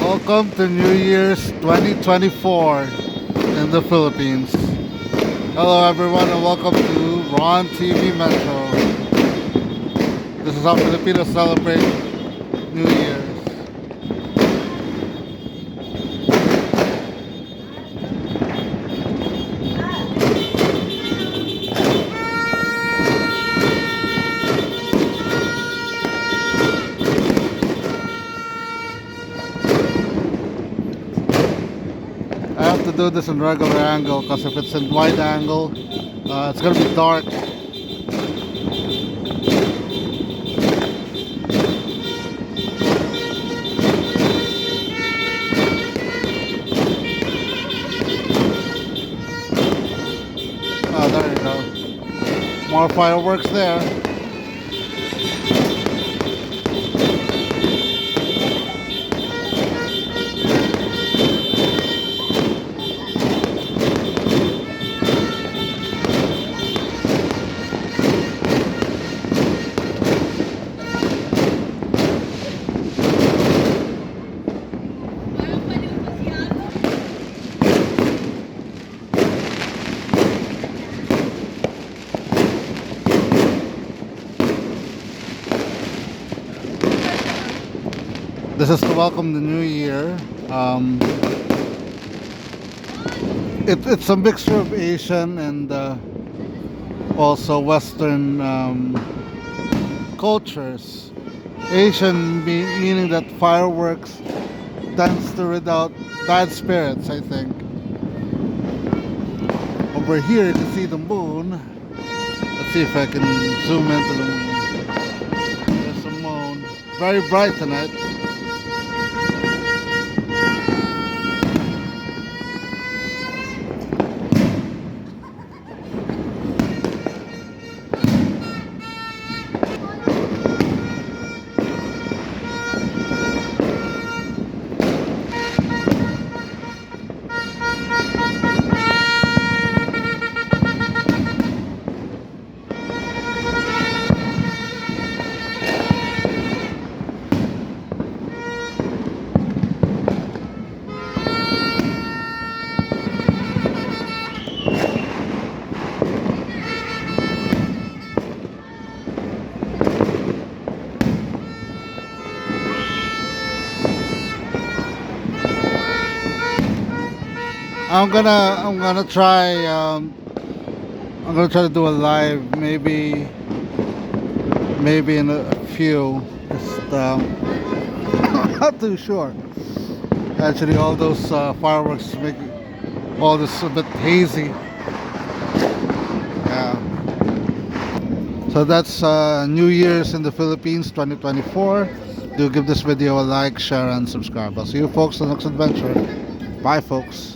Welcome to New Year's 2024 in the Philippines. Hello everyone and welcome to Ron TV Metro. This is how Filipinos celebrate New Year's. I have to do this in regular angle because if it's in wide angle, it's gonna be dark. Oh, there you go. More fireworks there. This is to welcome the new year. It's a mixture of Asian and also Western cultures. Asian meaning that fireworks tends to rid out bad spirits, I think. Over here you can see the moon. Let's see if I can zoom into the moon. There's the moon. Very bright tonight. I'm gonna try to do a live maybe in a few, just not too sure. Actually all those fireworks make all this a bit hazy. Yeah. So that's New Year's in the Philippines 2024. Do give this video a like, share and subscribe. I'll see you folks on the next adventure. Bye folks.